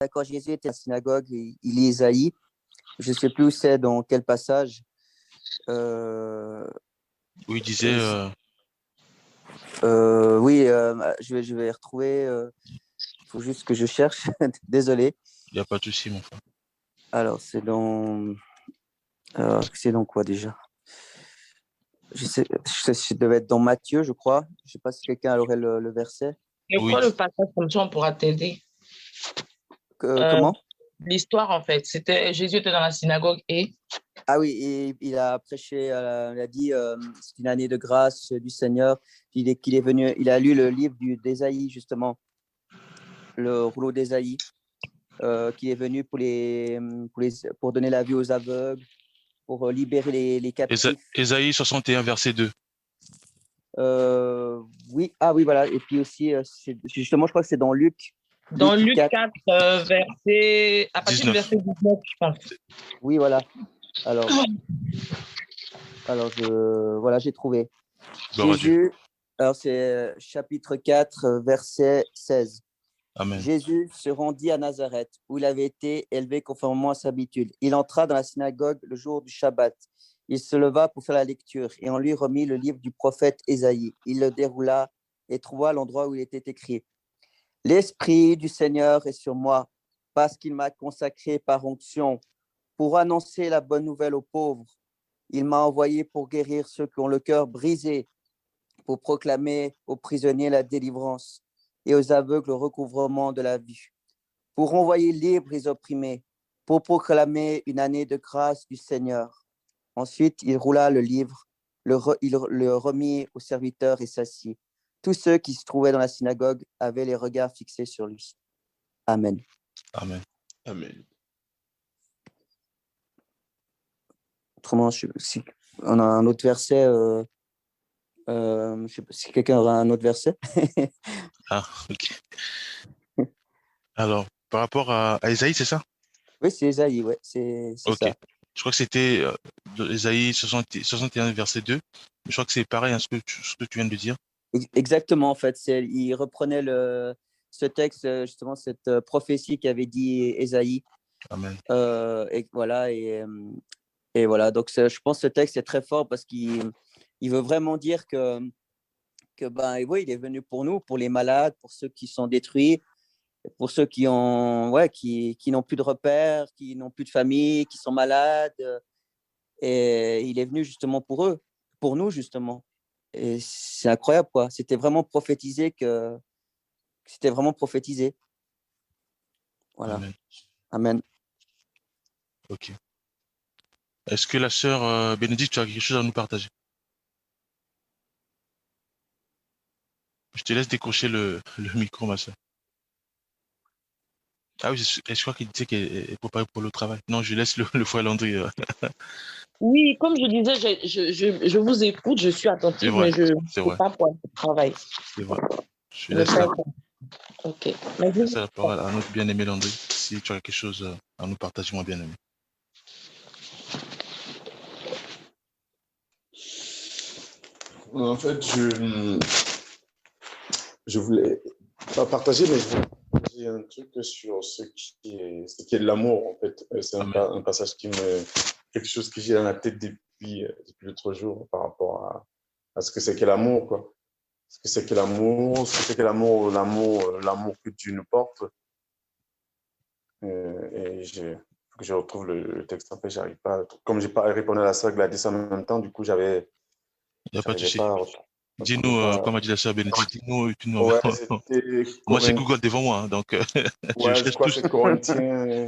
quand Jésus était à la synagogue, il lit Ésaïe. Je ne sais plus où c'est, dans quel passage. Où il disait... Oui, je vais retrouver. Il faut juste que je cherche. Désolé. Il n'y a pas de souci, mon frère. Alors, c'est dans quoi déjà? Je devais être dans Matthieu, je crois. Je ne sais pas si quelqu'un aurait le verset. Et Oui. quoi le passage, comme ça on pourra t'aider? Comment? L'histoire, en fait, c'était Jésus était dans la synagogue et... Ah oui, il a prêché, il a dit c'est une année de grâce du Seigneur. Qu'il est venu, il a lu le livre d'Ésaïe, justement, le rouleau d'Ésaïe, qu'il est venu pour donner la vue aux aveugles, pour libérer les captifs. Ésaïe 61, verset 2. Oui, ah oui, voilà. Et puis aussi, justement, je crois que c'est dans Luc. Dans Luc 4, verset... à partir 19. du verset 19, je pense. Oui, voilà. Alors voilà, j'ai trouvé. Gloire à Dieu. Jésus, alors c'est chapitre 4, verset 16. Amen. Jésus se rendit à Nazareth, où il avait été élevé conformément à sa habitude. Il entra dans la synagogue le jour du Shabbat. Il se leva pour faire la lecture, et on lui remit le livre du prophète Ésaïe. Il le déroula et trouva l'endroit où il était écrit: « L'Esprit du Seigneur est sur moi, parce qu'il m'a consacré par onction pour annoncer la bonne nouvelle aux pauvres. Il m'a envoyé pour guérir ceux qui ont le cœur brisé, pour proclamer aux prisonniers la délivrance et aux aveugles le recouvrement de la vue, pour envoyer libres les opprimés, pour proclamer une année de grâce du Seigneur. » Ensuite, il roula le livre, il le remit aux serviteurs et s'assit. Tous ceux qui se trouvaient dans la synagogue avaient les regards fixés sur lui. Amen. Amen. Amen. Autrement, si on a un autre verset, je ne sais pas si quelqu'un aura un autre verset. Ah, ok. Alors, par rapport à Ésaïe, c'est ça? Oui, c'est Ésaïe, ouais, c'est Ok. ça. Je crois que c'était Ésaïe 61, verset 2. Je crois que c'est pareil, hein, ce que tu viens de dire. Exactement, en fait. Il reprenait ce texte, justement, cette prophétie qu'avait dit Ésaïe. Amen. Et voilà, et voilà. Donc, je pense que ce texte est très fort parce qu'il veut vraiment dire que ben, oui, il est venu pour nous, pour les malades, pour ceux qui sont détruits, pour ceux qui n'ont plus de repères, qui n'ont plus de famille, qui sont malades. Et il est venu justement pour eux, pour nous, justement. Et c'est incroyable, quoi. C'était vraiment prophétisé c'était vraiment prophétisé. Voilà. Amen. Amen. Ok. Est-ce que la sœur Bénédicte, tu as quelque chose à nous partager? Je te laisse décrocher le micro, ma sœur. Ah oui, je crois qu'il disait qu'elle est préparée pour le travail. Non, je laisse le foie Landry. Oui, comme je disais, je vous écoute, je suis C'est attentive, vrai, mais je ne c'est sais vrai, pas pour le travail. c'est vrai. Je Le laisse faire. la, Ok. je laisse la parole à notre bien-aimé Landry. Si tu as quelque chose à nous partager, mon bien-aimé. En fait, je voulais pas partager, mais je voulais partager un truc sur ce qui est de l'amour, en fait. C'est un passage quelque chose que j'ai dans la tête depuis l'autre jour par rapport à ce que c'est que l'amour, quoi. Ce que c'est que l'amour, l'amour que Dieu nous porte. Et faut que je retrouve le texte. En fait, j'arrive pas. Comme j'ai pas répondu à la sœur Gladys en même temps, du coup, Il n'y a pas de souci. Dis-nous, comme a dit la sœur Bénédicte, dis-nous. Ouais, c'était Moi, j'ai Google devant moi, hein, donc ouais, je crois que tout. c'est Corinthiens.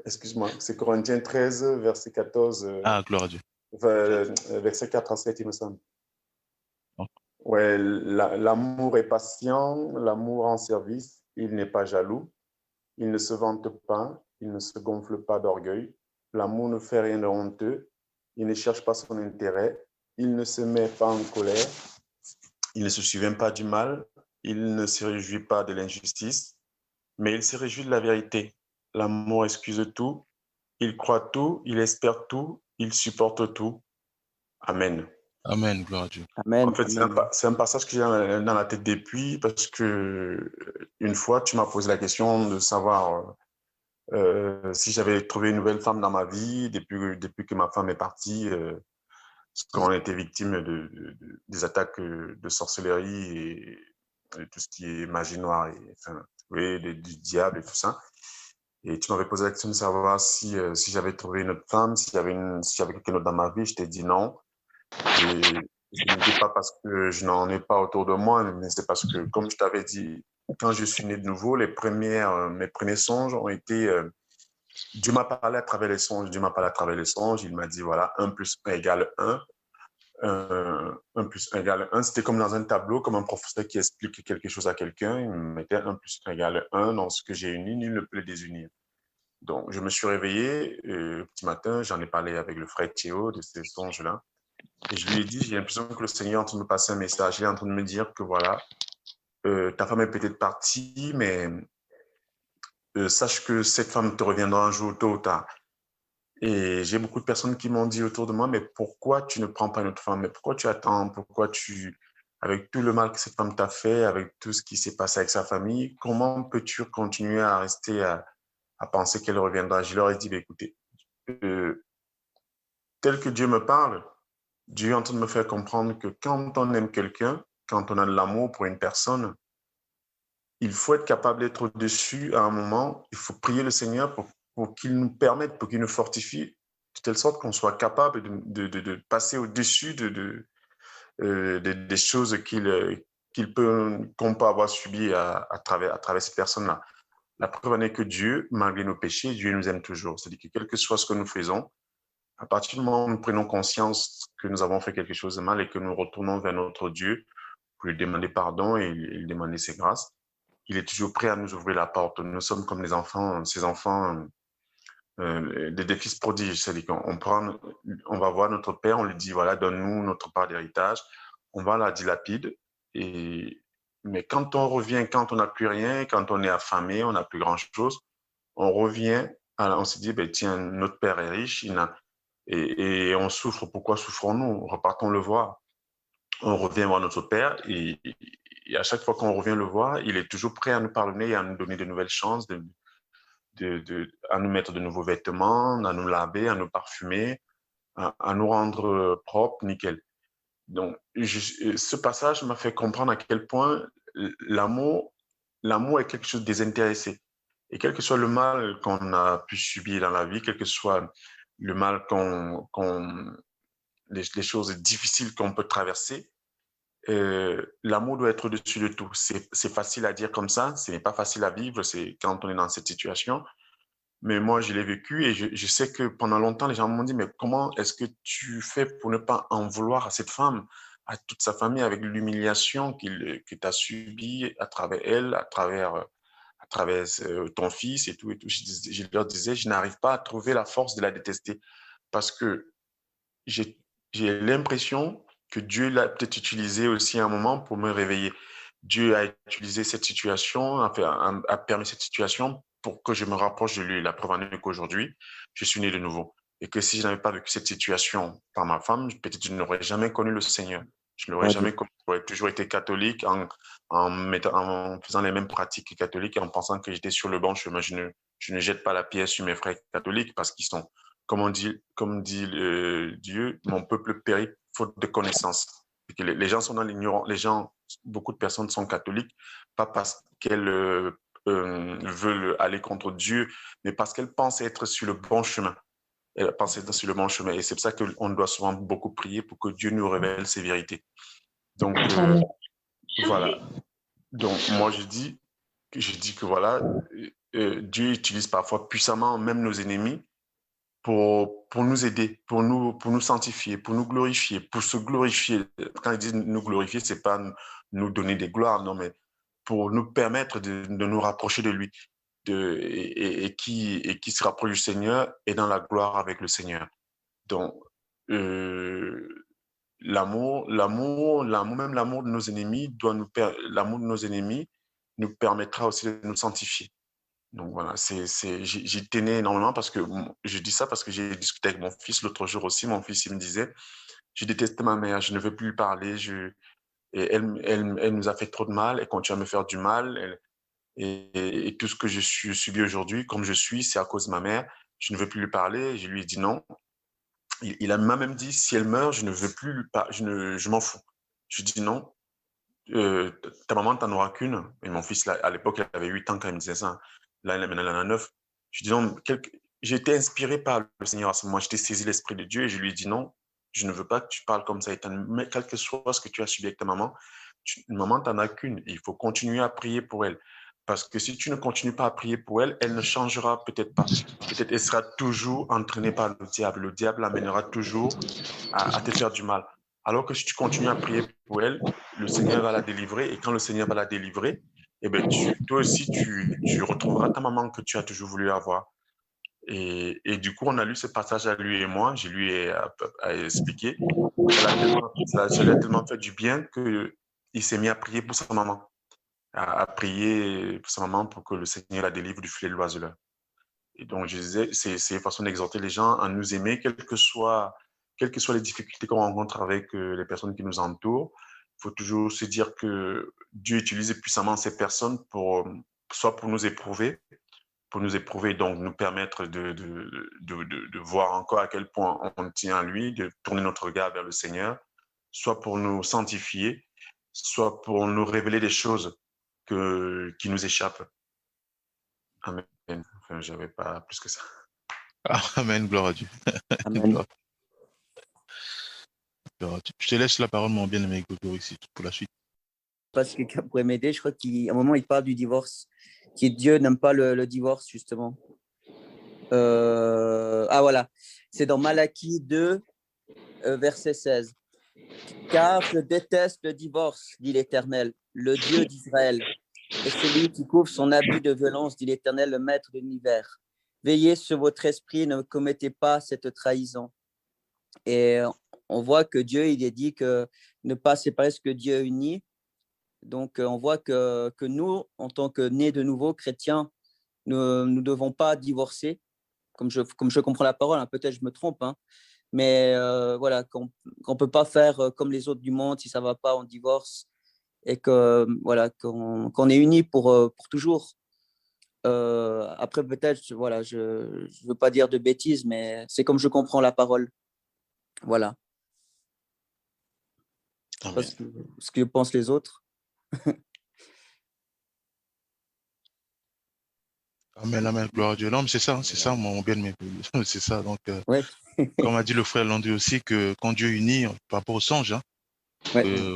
Excuse-moi, c'est Corinthiens 13, verset 14. Ah, gloire à Dieu. Verset 4 à 7, il me semble. Oh. Ouais, l'amour est patient, l'amour en service, il n'est pas jaloux, il ne se vante pas, il ne se gonfle pas d'orgueil, l'amour ne fait rien de honteux, il ne cherche pas son intérêt, il ne se met pas en colère, il ne se souvient pas du mal, il ne se réjouit pas de l'injustice, mais il se réjouit de la vérité. L'amour excuse tout, il croit tout, il espère tout, il supporte tout. Amen. Amen, gloire à Dieu. Amen. En fait, Amen. c'est un passage que j'ai dans la tête depuis parce que une fois, tu m'as posé la question de savoir si j'avais trouvé une nouvelle femme dans ma vie depuis que ma femme est partie, parce qu'on a été victime des attaques de sorcellerie et tout ce qui est magie noire et enfin, oui, du diable et tout ça. Et tu m'avais posé la question de savoir si j'avais trouvé une autre femme, si j'avais quelqu'un d'autre dans ma vie. Je t'ai dit non. Et je ne dis pas parce que je n'en ai pas autour de moi, mais c'est parce que, comme je t'avais dit, quand je suis né de nouveau, mes premiers songes ont été Dieu m'a parlé à travers les songes. Dieu m'a parlé à travers les songes. Il m'a dit, voilà, 1 plus 1 égale 1. 1 plus 1 égale 1. C'était comme dans un tableau, comme un professeur qui explique quelque chose à quelqu'un. Il me mettait 1 plus 1 égale 1. Dans ce que j'ai uni, nul ne peut le désunir. Donc, je me suis réveillé petit matin. J'en ai parlé avec le frère Théo de ces songes-là. Et je lui ai dit, j'ai l'impression que le Seigneur est en train de me passer un message. Il est en train de me dire que voilà, ta femme est peut-être partie, mais sache que cette femme te reviendra un jour, tôt ou tard. Et j'ai beaucoup de personnes qui m'ont dit autour de moi, mais pourquoi tu ne prends pas une autre femme? Mais pourquoi tu attends? Avec tout le mal que cette femme t'a fait, avec tout ce qui s'est passé avec sa famille, comment peux-tu continuer à rester à penser qu'elle reviendra? Je leur ai dit, bah, écoutez, euh, tel que Dieu me parle, Dieu est en train de me faire comprendre que quand on aime quelqu'un, quand on a de l'amour pour une personne, il faut être capable d'être au-dessus à un moment. Il faut prier le Seigneur pour qu'il nous permette, pour qu'il nous fortifie, de telle sorte qu'on soit capable de passer au-dessus des choses qu'on peut avoir subies à travers ces personnes-là. La preuve en est que Dieu, malgré nos péchés, Dieu nous aime toujours. C'est-à-dire que quel que soit ce que nous faisons, à partir du moment où nous prenons conscience que nous avons fait quelque chose de mal et que nous retournons vers notre Dieu pour lui demander pardon et lui demander ses grâces, il est toujours prêt à nous ouvrir la porte. Nous sommes comme les enfants, ces enfants, des fils prodiges. C'est-à-dire on va voir notre père, on lui dit, voilà, donne-nous notre part d'héritage. On va la dilapide. Mais quand on revient, quand on n'a plus rien, quand on est affamé, on n'a plus grand-chose, on revient, on se dit, ben, tiens, notre père est riche, et on souffre. Pourquoi souffrons-nous? Repartons le voir. On revient voir notre père et à chaque fois qu'on revient le voir, il est toujours prêt à nous pardonner et à nous donner de nouvelles chances, à nous mettre de nouveaux vêtements, à nous laver, à nous parfumer, à nous rendre propres, nickel. Donc, ce passage m'a fait comprendre à quel point l'amour est quelque chose de désintéressé. Et quel que soit le mal qu'on a pu subir dans la vie, quel que soit le mal les choses difficiles qu'on peut traverser, l'amour doit être au-dessus de tout. C'est facile à dire comme ça, ce n'est pas facile à vivre, c'est quand on est dans cette situation. Mais moi, je l'ai vécu et je sais que pendant longtemps, les gens m'ont dit, mais comment est-ce que tu fais pour ne pas en vouloir à cette femme, à toute sa famille, avec l'humiliation que tu as subie à travers elle, à travers ton fils et tout, et tout. Je leur disais, je n'arrive pas à trouver la force de la détester parce que j'ai l'impression que Dieu l'a peut-être utilisé aussi à un moment pour me réveiller. Dieu a utilisé cette situation, a permis cette situation pour que je me rapproche de lui. La preuve en est qu'aujourd'hui, je suis né de nouveau. Et que si je n'avais pas vécu cette situation par ma femme, peut-être je n'aurais jamais connu le Seigneur. Je n'aurais jamais connu. J'aurais toujours été catholique en faisant les mêmes pratiques catholiques et en pensant que j'étais sur le bon chemin. Je ne jette pas la pierre sur mes frères catholiques parce qu'ils sont, comme dit Dieu, mon peuple périt faute de connaissance. Les gens sont dans l'ignorance. Beaucoup de personnes sont catholiques, pas parce qu'elles veulent aller contre Dieu, mais parce qu'elles pensent être sur le bon chemin. Elles pensent être sur le bon chemin. Et c'est pour ça qu'on doit souvent beaucoup prier pour que Dieu nous révèle ses vérités. Donc, voilà. Donc, moi, je dis que voilà, Dieu utilise parfois puissamment même nos ennemis pour nous aider, pour nous sanctifier, pour nous glorifier, pour se glorifier. Quand il dit nous glorifier, c'est pas nous donner des gloires, non, mais pour nous permettre de nous rapprocher de lui. Qui se rapproche du Seigneur est dans la gloire avec le Seigneur. Donc, même l'amour de nos ennemis l'amour de nos ennemis nous permettra aussi de nous sanctifier. Donc voilà, j'y tenais énormément parce que je dis ça parce que j'ai discuté avec mon fils l'autre jour aussi. Mon fils, il me disait, je déteste ma mère, je ne veux plus lui parler, et elle nous a fait trop de mal, elle continue à me faire du mal, et tout ce que je subis aujourd'hui, comme je suis, c'est à cause de ma mère, je ne veux plus lui parler, je lui ai dit non. Il m'a même dit, si elle meurt, je ne veux plus lui parler, je m'en fous. Je lui ai dit non, ta maman, t'en auras qu'une. Et mon fils, là, à l'époque, il avait 8 ans quand il me disait ça. Là, maintenant, il en a 9. Je dis non, j'ai été inspiré par le Seigneur à ce moment. J'étais saisi l'Esprit de Dieu et je lui ai dit non, je ne veux pas que tu parles comme ça. Mais quel que soit ce que tu as subi avec ta maman, une maman, t'en as qu'une. Et il faut continuer à prier pour elle. Parce que si tu ne continues pas à prier pour elle, elle ne changera peut-être pas. Peut-être elle sera toujours entraînée par le diable. Le diable l'amènera toujours à te faire du mal. Alors que si tu continues à prier pour elle, le Seigneur va la délivrer. Et quand le Seigneur va la délivrer, eh ben, toi aussi, tu retrouveras ta maman que tu as toujours voulu avoir. Et du coup, on a lu ce passage à lui et moi. Je lui ai expliqué. Ça lui a tellement fait du bien qu'il s'est mis à prier pour sa maman. À prier pour sa maman pour que le Seigneur la délivre du filet de l'oiseleur. Et donc, je disais, c'est une façon d'exhorter les gens à nous aimer, quelles que soient les difficultés qu'on rencontre avec les personnes qui nous entourent. Il faut toujours se dire que Dieu utilise puissamment ces personnes soit pour nous éprouver, donc nous permettre de voir encore à quel point on tient à lui, de tourner notre regard vers le Seigneur, soit pour nous sanctifier, soit pour nous révéler des choses qui nous échappent. Amen. Enfin, j'avais pas plus que ça. Amen, gloire à Dieu. Amen. Gloire à Dieu. Je te laisse la parole, mon bien-aimé Grégory, ici, pour la suite. Parce que quelqu'un pourrait m'aider, je crois qu'à un moment, il parle du divorce, qui Dieu n'aime pas le divorce, justement. Ah voilà, c'est dans Malachie 2, verset 16. Car je déteste le divorce, dit l'Éternel, le Dieu d'Israël, et celui qui couvre son abus de violence, dit l'Éternel, le Maître de l'univers. Veillez sur votre esprit, ne commettez pas cette trahison. Et on voit que Dieu, il est dit que ne pas séparer ce que Dieu unit. Donc, on voit que nous, en tant que nés de nouveau chrétiens, nous ne devons pas divorcer, comme je comprends la parole, hein, peut-être je me trompe, hein, mais voilà, qu'on ne peut pas faire comme les autres du monde, si ça ne va pas, on divorce, et voilà, qu'on est unis pour toujours. Après, peut-être, voilà, je ne veux pas dire de bêtises, mais c'est comme je comprends la parole. Voilà. Parce que ce que pensent les autres. Amen, amen, gloire à Dieu. Non, mais c'est ça, mon bien-aimé. C'est ça. Donc, Ouais. comme a dit le frère Landry aussi, que quand Dieu unit, par rapport au songe, hein,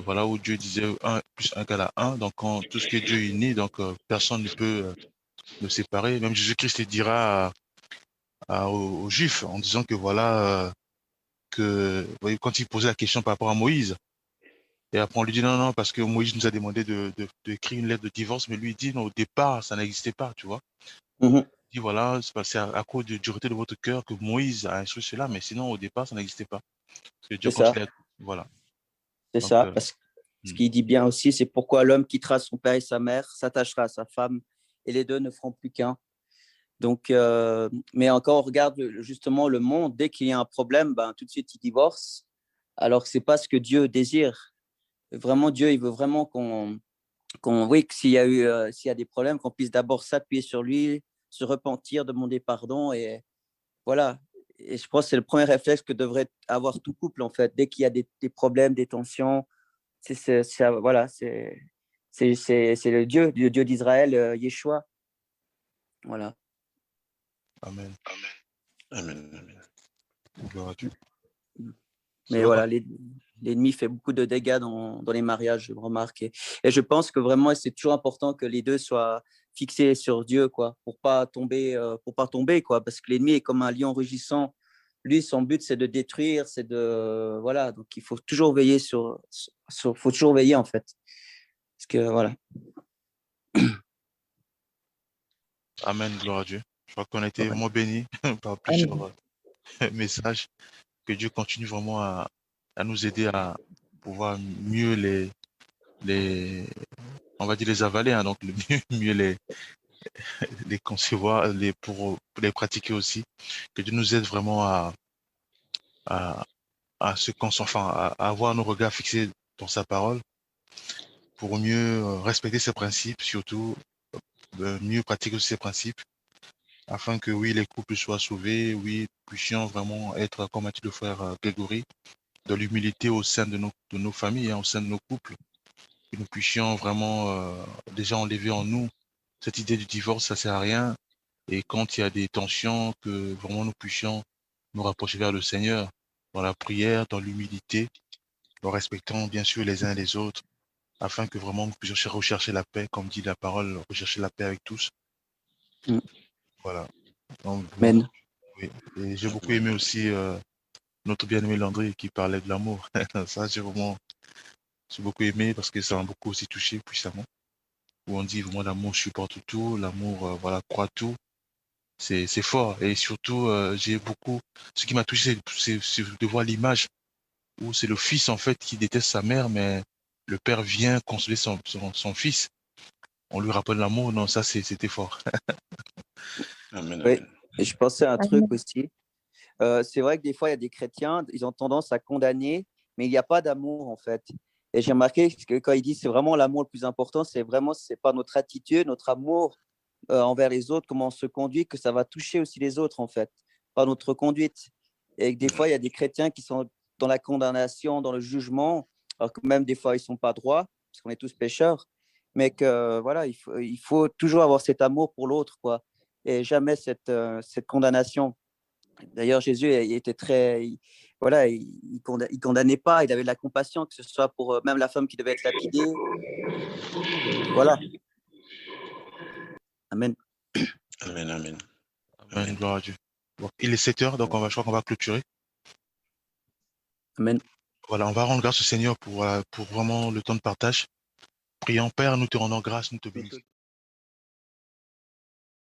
voilà où Dieu disait 1 plus 1 égale à 1. Donc, quand tout ce que Dieu unit, donc personne ne peut le séparer. Même Jésus-Christ dira aux Juifs en disant que voilà, vous voyez, quand il posait la question par rapport à Moïse, et après on lui dit non, parce que Moïse nous a demandé d'écrire une lettre de divorce, mais lui il dit non, au départ, ça n'existait pas, tu vois. Mhm. Il dit voilà, c'est à cause de dureté de votre cœur que Moïse a instruit cela, mais sinon au départ, ça n'existait pas. Parce que Dieu C'est ça. voilà. C'est Donc, ça, parce que ce qu'il dit bien aussi, c'est pourquoi l'homme quittera son père et sa mère, s'attachera à sa femme, et les deux ne feront plus qu'un. Donc, mais encore, on regarde justement le monde, dès qu'il y a un problème, ben, tout de suite, il divorce, alors que ce n'est pas ce que Dieu désire. Vraiment, Dieu, il veut vraiment oui, que s'il y a des problèmes, qu'on puisse d'abord s'appuyer sur lui, se repentir, demander pardon, et voilà. Et je pense que c'est le premier réflexe que devrait avoir tout couple, en fait, dès qu'il y a des problèmes, des tensions. Voilà, c'est le Dieu d'Israël, Yeshua. Voilà. amen. Amen. Gloire à Dieu. Mais voilà, l'ennemi fait beaucoup de dégâts dans les mariages, je remarque. Et je pense que vraiment, c'est toujours important que les deux soient fixés sur Dieu, quoi, pour pas tomber, quoi, parce que l'ennemi est comme un lion rugissant. Lui, son but, c'est de détruire, voilà. Donc, il faut toujours veiller faut toujours veiller, en fait. Parce que, voilà. Amen, gloire à Dieu. Je crois qu'on a été vraiment bénis par plusieurs messages. Que Dieu continue vraiment à nous aider à pouvoir mieux on va dire les avaler, hein, donc mieux les concevoir, pour les pratiquer aussi. Que Dieu nous aide vraiment à à avoir nos regards fixés dans sa parole pour mieux respecter ses principes, surtout mieux pratiquer aussi ses principes, afin que oui, les couples soient sauvés, oui, puissions vraiment être, comme a dit le frère Grégory, de l'humilité au sein de nos familles, hein, au sein de nos couples, que nous puissions vraiment déjà enlever en nous cette idée du divorce, ça sert à rien. Et quand il y a des tensions, que vraiment nous puissions nous rapprocher vers le Seigneur, dans la prière, dans l'humilité, en respectant bien sûr les uns et les autres, afin que vraiment nous puissions rechercher la paix, comme dit la parole, rechercher la paix avec tous. Voilà. Donc, Amen. oui. Et j'ai beaucoup aimé aussi notre bien-aimé Landry qui parlait de l'amour. Ça, j'ai beaucoup aimé parce que ça m'a beaucoup aussi touché puissamment. Où on dit vraiment l'amour supporte tout, l'amour voilà croit tout. C'est fort. Et surtout, ce qui m'a touché, c'est de voir l'image où c'est le fils en fait qui déteste sa mère, mais le père vient consoler son fils. On lui rappelle l'amour. Non, ça c'était fort. Amen, Oui, amen. et je pensais à un truc aussi. C'est vrai que des fois, il y a des chrétiens, ils ont tendance à condamner, mais il n'y a pas d'amour en fait. Et j'ai remarqué que quand ils disent c'est vraiment l'amour le plus important, c'est pas notre attitude, notre amour envers les autres, comment on se conduit, que ça va toucher aussi les autres en fait, pas notre conduite. Et que des fois, il y a des chrétiens qui sont dans la condamnation, dans le jugement, alors que même des fois, ils ne sont pas droits, parce qu'on est tous pécheurs, mais que voilà, il faut toujours avoir cet amour pour l'autre, quoi, et jamais cette condamnation. D'ailleurs, Jésus il était très, voilà, il condamnait pas, il avait de la compassion, que ce soit pour même la femme qui devait être lapidée. Voilà. Amen. Amen, amen. Amen, gloire à Dieu. Bon, il est 7 heures, donc je crois qu'on va clôturer. Amen. Voilà, on va rendre grâce au Seigneur pour vraiment le temps de partage. Prions, Père, nous te rendons grâce, nous te bénissons.